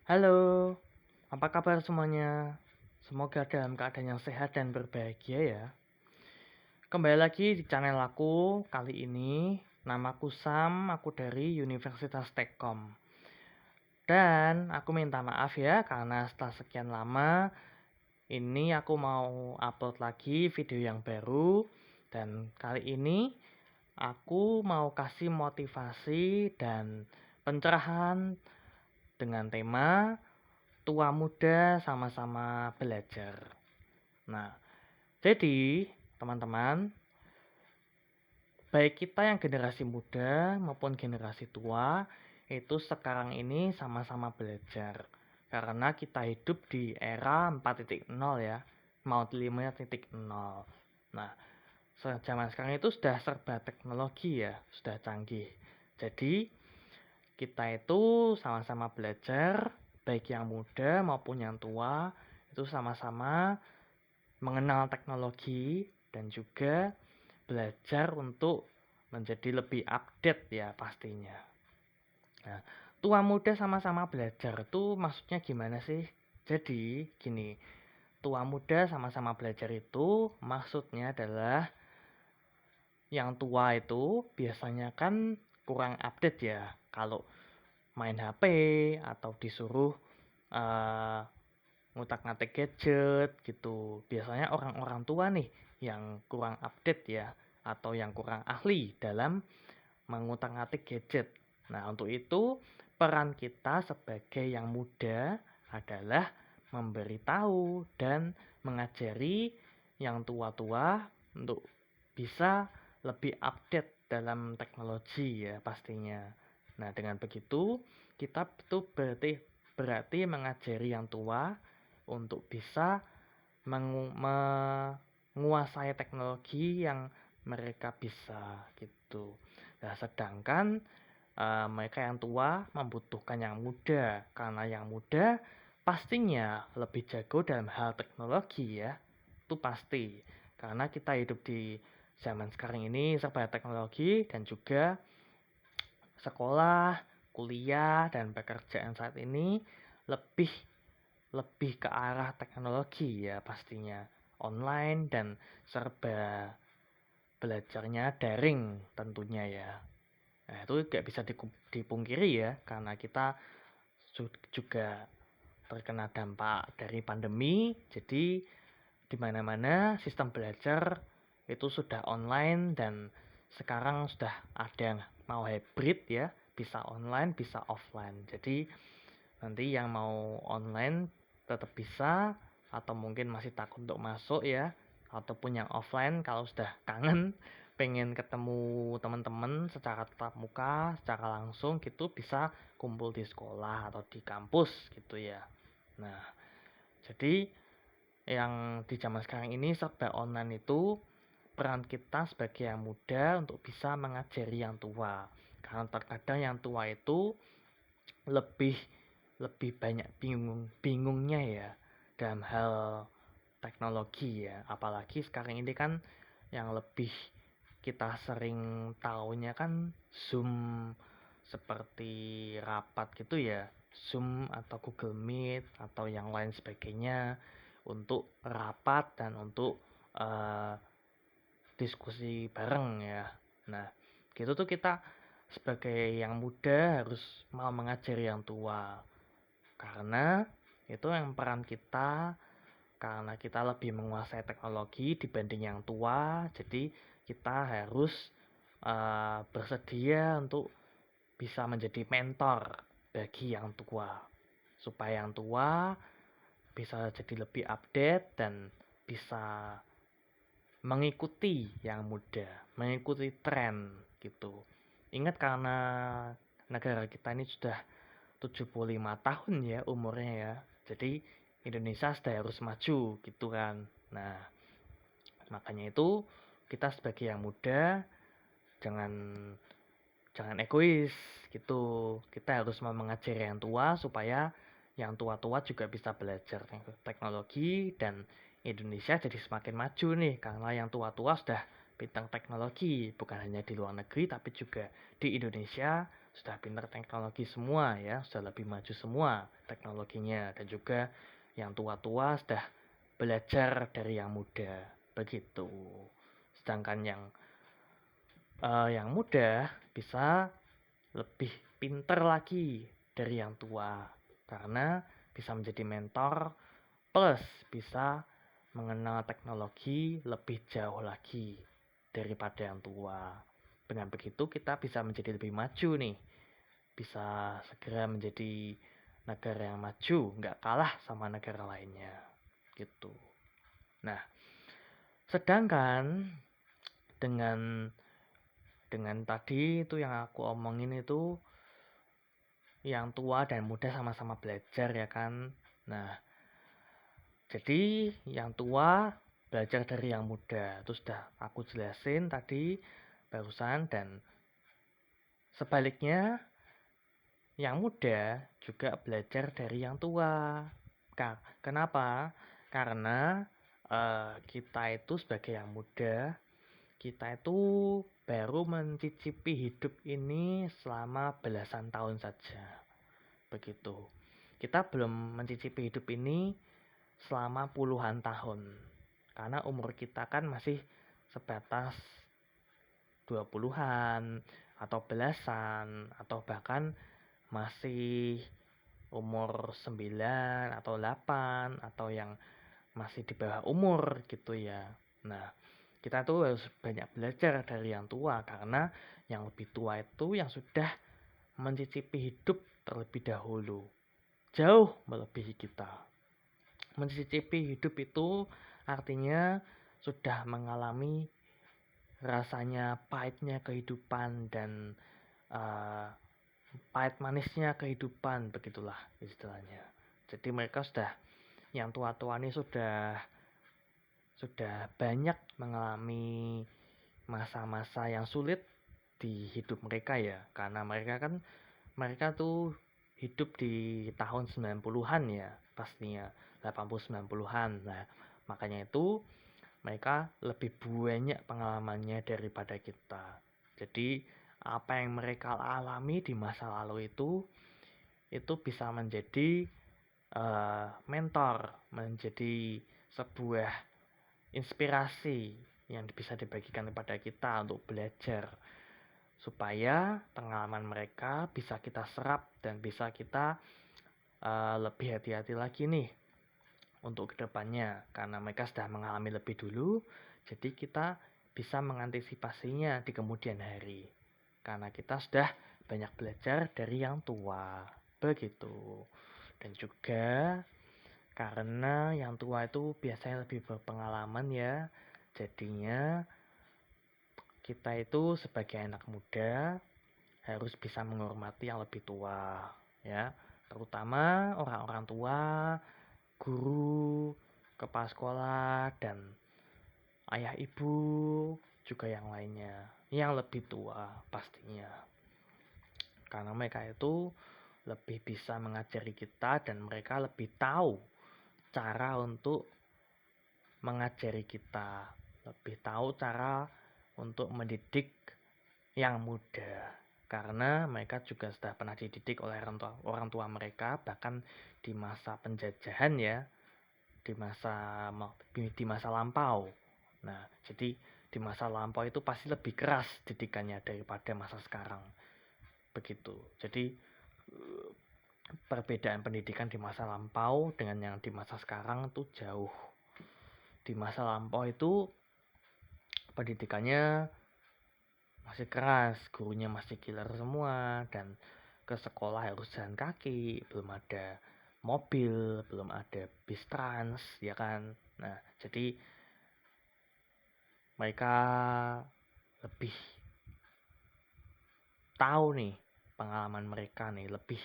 Halo, apa kabar semuanya? Semoga dalam keadaan yang sehat dan berbahagia ya. Kembali lagi di channel aku. Kali ini namaku Sam, aku dari Universitas Tekkom. Dan aku minta maaf ya karena setelah sekian lama ini aku mau upload lagi video yang baru. Dan kali ini aku mau kasih motivasi dan pencerahan dengan tema tua muda sama-sama belajar. Nah, jadi teman-teman, baik kita yang generasi muda maupun generasi tua itu sekarang ini sama-sama belajar. Karena kita hidup di era 4.0 ya, mau 5.0. Nah, zaman sekarang itu sudah serba teknologi ya, sudah canggih. Jadi, kita itu sama-sama belajar, baik yang muda maupun yang tua, itu sama-sama mengenal teknologi dan juga belajar untuk menjadi lebih update ya pastinya. Nah, tua muda sama-sama belajar itu maksudnya gimana sih? Jadi gini, tua muda sama-sama belajar itu maksudnya adalah yang tua itu biasanya kan kurang update ya. Kalau main HP atau disuruh uh, ngutak-ngatik gadget gitu. Biasanya orang-orang tua nih yang kurang update ya atau yang kurang ahli dalam mengutak-ngatik gadget. Nah, untuk itu peran kita sebagai yang muda adalah memberitahu dan mengajari yang tua-tua untuk bisa lebih update dalam teknologi ya pastinya. Nah, dengan begitu kita itu berarti mengajari yang tua untuk bisa menguasai teknologi yang mereka bisa gitu. Nah, sedangkan mereka yang tua membutuhkan yang muda karena yang muda pastinya lebih jago dalam hal teknologi ya. Itu pasti. Karena kita hidup di zaman sekarang ini serba teknologi dan juga sekolah, kuliah dan pekerjaan saat ini lebih lebih ke arah teknologi ya pastinya. Online dan serba belajarnya daring tentunya ya. Nah, itu gak bisa dipungkiri ya, karena kita juga terkena dampak dari pandemi, jadi di mana-mana sistem belajar itu sudah online dan sekarang sudah ada yang mau hybrid ya, bisa online, bisa offline. Jadi nanti yang mau online tetap bisa atau mungkin masih takut untuk masuk ya, ataupun yang offline kalau sudah kangen pengen ketemu teman-teman secara tatap muka, secara langsung gitu bisa kumpul di sekolah atau di kampus gitu ya. Nah, jadi yang di zaman sekarang ini serba online itu peran kita sebagai yang muda untuk bisa mengajari yang tua. Karena terkadang yang tua itu lebih lebih banyak bingungnya ya dalam hal teknologi ya. Apalagi sekarang ini kan yang lebih kita sering tahunya kan Zoom seperti rapat gitu ya. Zoom atau Google Meet atau yang lain sebagainya untuk rapat dan untuk uh, diskusi bareng ya. Nah, gitu tuh kita sebagai yang muda harus mau mengajari yang tua. Karena itu yang peran kita karena kita lebih menguasai teknologi dibanding yang tua, jadi kita harus bersedia untuk bisa menjadi mentor bagi yang tua. Supaya yang tua bisa jadi lebih update dan bisa mengikuti yang muda, mengikuti tren gitu. Ingat karena negara kita ini sudah 75 tahun ya umurnya ya. Jadi Indonesia sudah harus maju gitu kan. Nah, makanya itu kita sebagai yang muda jangan jangan egois gitu. Kita harus mau mengajari yang tua supaya yang tua-tua juga bisa belajar teknologi dan Indonesia jadi semakin maju nih karena yang tua-tua sudah bintang teknologi bukan hanya di luar negeri tapi juga di Indonesia sudah pintar teknologi semua ya, sudah lebih maju semua teknologinya, dan juga yang tua-tua sudah belajar dari yang muda, begitu. Sedangkan yang muda bisa lebih pintar lagi dari yang tua, karena bisa menjadi mentor plus bisa mengenal teknologi lebih jauh lagi daripada yang tua. Dengan begitu kita bisa menjadi lebih maju nih, bisa segera menjadi negara yang maju, nggak kalah sama negara lainnya gitu. Nah, sedangkan dengan tadi itu yang aku omongin itu, yang tua dan muda sama-sama belajar ya kan. Nah, jadi yang tua belajar dari yang muda, itu sudah aku jelasin tadi barusan. Dan sebaliknya, yang muda juga belajar dari yang tua. Kenapa? Karena kita itu sebagai yang muda, kita itu baru mencicipi hidup ini selama belasan tahun saja. Begitu. Kita belum mencicipi hidup ini selama puluhan tahun. Karena umur kita kan masih sebatas 20-an atau belasan, atau bahkan masih umur 9 atau 8, atau yang masih di bawah umur gitu ya. Nah, kita tuh harus banyak belajar dari yang tua, karena yang lebih tua itu yang sudah mencicipi hidup terlebih dahulu, jauh melebihi kita. Mencicipi hidup itu artinya sudah mengalami rasanya pahitnya kehidupan dan pahit manisnya kehidupan, begitulah istilahnya. Jadi mereka sudah, yang tua-tua ini sudah banyak mengalami masa-masa yang sulit di hidup mereka ya, karena mereka tuh hidup di tahun 90-an ya pastinya, 80-90-an. Nah, makanya itu mereka lebih banyak pengalamannya daripada kita. Jadi apa yang mereka alami di masa lalu itu bisa menjadi mentor, menjadi sebuah inspirasi yang bisa dibagikan kepada kita untuk belajar, supaya pengalaman mereka bisa kita serap dan bisa kita lebih hati-hati lagi nih untuk kedepannya, karena mereka sudah mengalami lebih dulu. Jadi kita bisa mengantisipasinya di kemudian hari, karena kita sudah banyak belajar dari yang tua, begitu. Dan juga karena yang tua itu biasanya lebih berpengalaman ya, jadinya kita itu sebagai anak muda harus bisa menghormati yang lebih tua ya, terutama orang-orang tua, guru, kepala sekolah, dan ayah ibu, juga yang lainnya yang lebih tua pastinya, karena mereka itu lebih bisa mengajari kita dan mereka lebih tahu cara untuk mengajari kita, lebih tahu cara untuk mendidik yang muda, karena mereka juga sudah pernah dididik oleh orang tua mereka, bahkan di masa penjajahan ya, di masa lampau. Nah, jadi di masa lampau itu pasti lebih keras didikannya daripada masa sekarang, begitu. Jadi perbedaan pendidikan di masa lampau dengan yang di masa sekarang itu jauh. Di masa lampau itu pendidikannya masih keras, gurunya masih killer semua, dan ke sekolah harus jalan kaki, belum ada mobil, belum ada bis trans ya kan. Nah, jadi mereka lebih tahu nih, pengalaman mereka nih lebih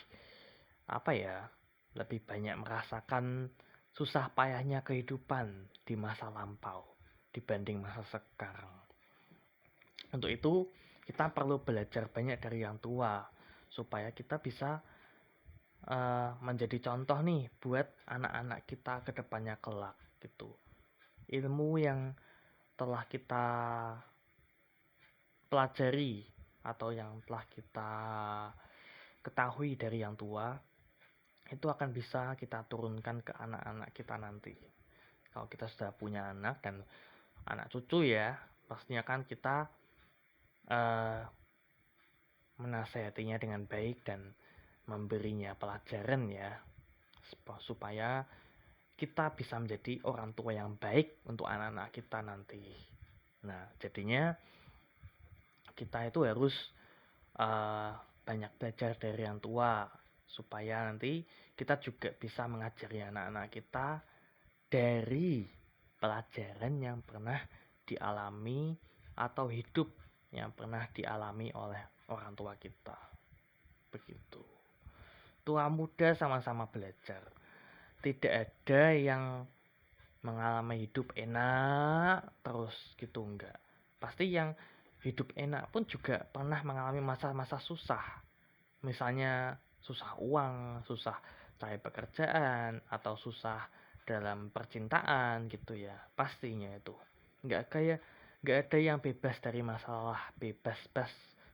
lebih banyak merasakan susah payahnya kehidupan di masa lampau dibanding masa sekarang. Untuk itu kita perlu belajar banyak dari yang tua, supaya kita bisa menjadi contoh nih buat anak-anak kita ke depannya kelak gitu. Ilmu yang telah kita pelajari atau yang telah kita ketahui dari yang tua itu akan bisa kita turunkan ke anak-anak kita nanti. Kalau kita sudah punya anak dan anak cucu ya, pastinya kan kita menasehatinya dengan baik dan memberinya pelajaran ya, supaya kita bisa menjadi orang tua yang baik untuk anak-anak kita nanti. Nah, jadinya kita itu harus banyak belajar dari yang tua supaya nanti kita juga bisa mengajari anak-anak kita dari pelajaran yang pernah dialami atau hidup yang pernah dialami oleh orang tua kita. Begitu. Tua muda sama-sama belajar. Tidak ada yang mengalami hidup enak terus gitu, enggak. Pasti yang hidup enak pun juga pernah mengalami masa-masa susah. Misalnya susah uang, susah cari pekerjaan, atau susah dalam percintaan gitu ya. Pastinya itu. Enggak ada yang bebas dari masalah, bebas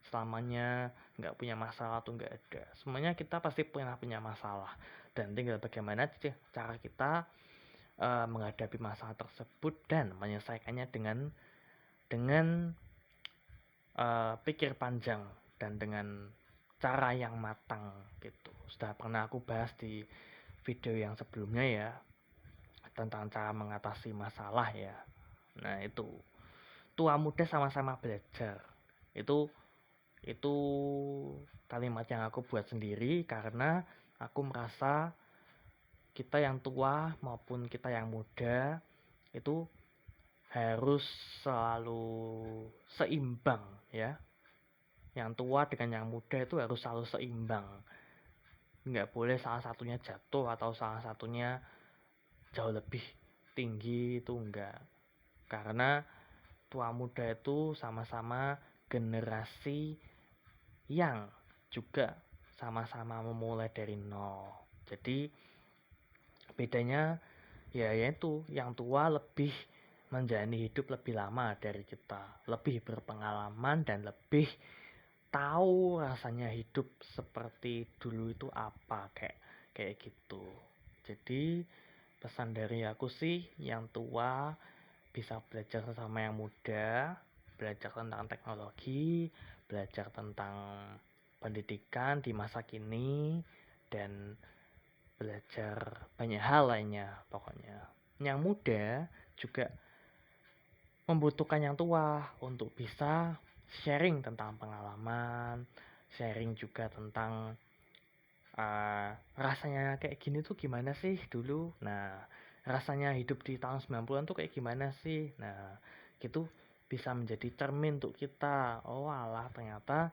selamanya nggak punya masalah tuh, nggak ada. Semuanya kita pasti punya masalah, dan tinggal bagaimana cara kita menghadapi masalah tersebut dan menyelesaikannya dengan pikir panjang dan dengan cara yang matang gitu. Sudah pernah aku bahas di video yang sebelumnya ya, tentang cara mengatasi masalah ya. Nah, itu tua muda sama-sama belajar. Itu kalimat yang aku buat sendiri karena aku merasa kita yang tua maupun kita yang muda itu harus selalu seimbang ya. Yang tua dengan yang muda itu harus selalu seimbang. Nggak boleh salah satunya jatuh atau salah satunya jauh lebih tinggi, itu enggak. Karena tua muda itu sama-sama generasi yang juga sama-sama memulai dari nol. Jadi bedanya ya yaitu yang tua lebih menjalani hidup lebih lama dari kita, lebih berpengalaman dan lebih tahu rasanya hidup seperti dulu itu apa, kayak gitu. Jadi pesan dari aku sih, yang tua bisa belajar sama yang muda, belajar tentang teknologi, belajar tentang pendidikan di masa kini, dan belajar banyak hal lainnya pokoknya. Yang muda juga membutuhkan yang tua untuk bisa sharing tentang pengalaman, sharing juga tentang rasanya kayak gini tuh gimana sih dulu. Nah, rasanya hidup di tahun 90-an tuh kayak gimana sih. Nah, gitu bisa menjadi cermin untuk kita. Oh alah, ternyata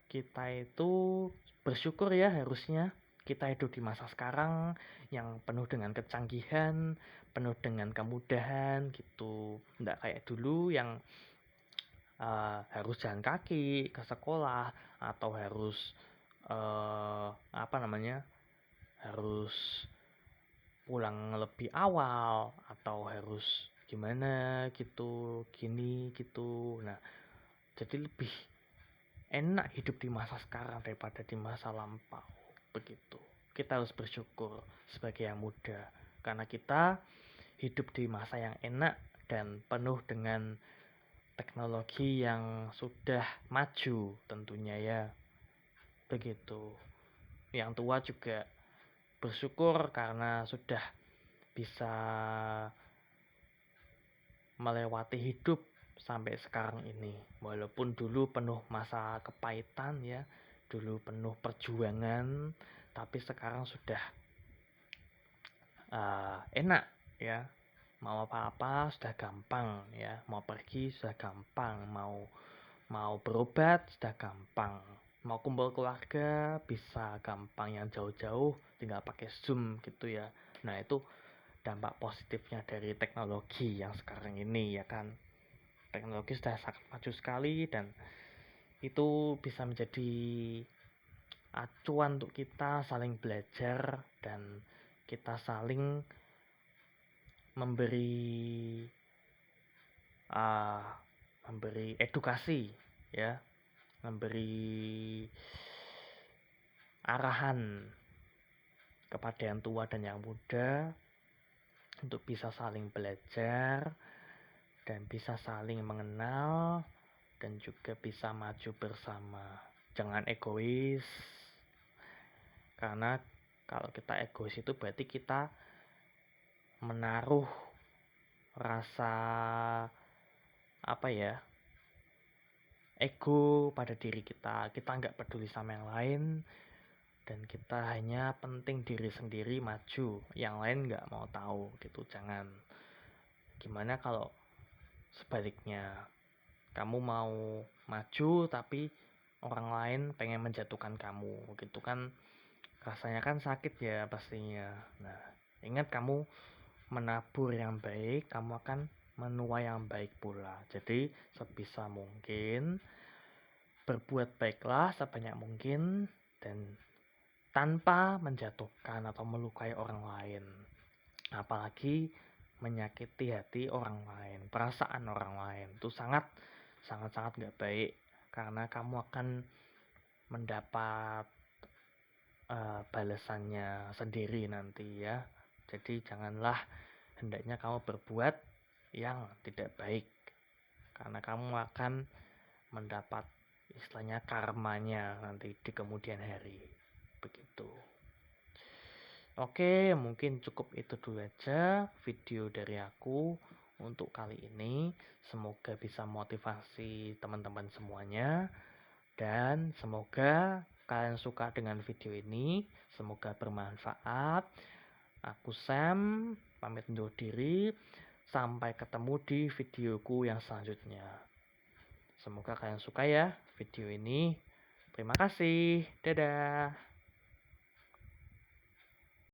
kita itu bersyukur ya, harusnya kita hidup di masa sekarang yang penuh dengan kecanggihan, penuh dengan kemudahan gitu. Nggak kayak dulu yang harus jalan kaki ke sekolah, atau harus harus pulang lebih awal, atau harus gimana gitu, gini gitu. Nah, jadi lebih enak hidup di masa sekarang daripada di masa lampau. Begitu. Kita harus bersyukur sebagai yang muda karena kita hidup di masa yang enak dan penuh dengan teknologi yang sudah maju tentunya ya. Begitu. Yang tua juga bersyukur karena sudah bisa melewati hidup sampai sekarang ini. Walaupun dulu penuh masa kepahitan ya, dulu penuh perjuangan, tapi sekarang sudah enak ya. Mau apa-apa sudah gampang ya, mau pergi sudah gampang, mau berobat sudah gampang, mau kumpul keluarga bisa gampang, yang jauh-jauh tinggal pakai Zoom gitu ya. Nah, itu dampak positifnya dari teknologi yang sekarang ini ya kan. Teknologi sudah sangat maju sekali dan itu bisa menjadi acuan untuk kita saling belajar dan kita saling memberi edukasi ya, memberi arahan kepada yang tua dan yang muda untuk bisa saling belajar dan bisa saling mengenal dan juga bisa maju bersama. Jangan egois, karena kalau kita egois itu berarti kita menaruh rasa ego pada diri kita nggak peduli sama yang lain, dan kita hanya penting diri sendiri maju, yang lain nggak mau tahu gitu. Jangan. Gimana kalau sebaliknya, kamu mau maju tapi orang lain pengen menjatuhkan kamu gitu kan, rasanya kan sakit ya pastinya. Nah, ingat, kamu menabur yang baik, kamu akan menuai yang baik pula. Jadi sebisa mungkin berbuat baiklah sebanyak mungkin dan tanpa menjatuhkan atau melukai orang lain, apalagi menyakiti hati orang lain, perasaan orang lain. Itu sangat nggak baik, karena kamu akan mendapat balasannya sendiri nanti ya. Jadi janganlah, hendaknya kamu berbuat yang tidak baik, karena kamu akan mendapat istilahnya karmanya nanti di kemudian hari, begitu. Oke, mungkin cukup itu dulu aja video dari aku untuk kali ini. Semoga bisa motivasi teman-teman semuanya, dan semoga kalian suka dengan video ini. Semoga bermanfaat. Aku Sam, pamit undur diri. Sampai ketemu di videoku yang selanjutnya. Semoga kalian suka ya video ini. Terima kasih. Dadah.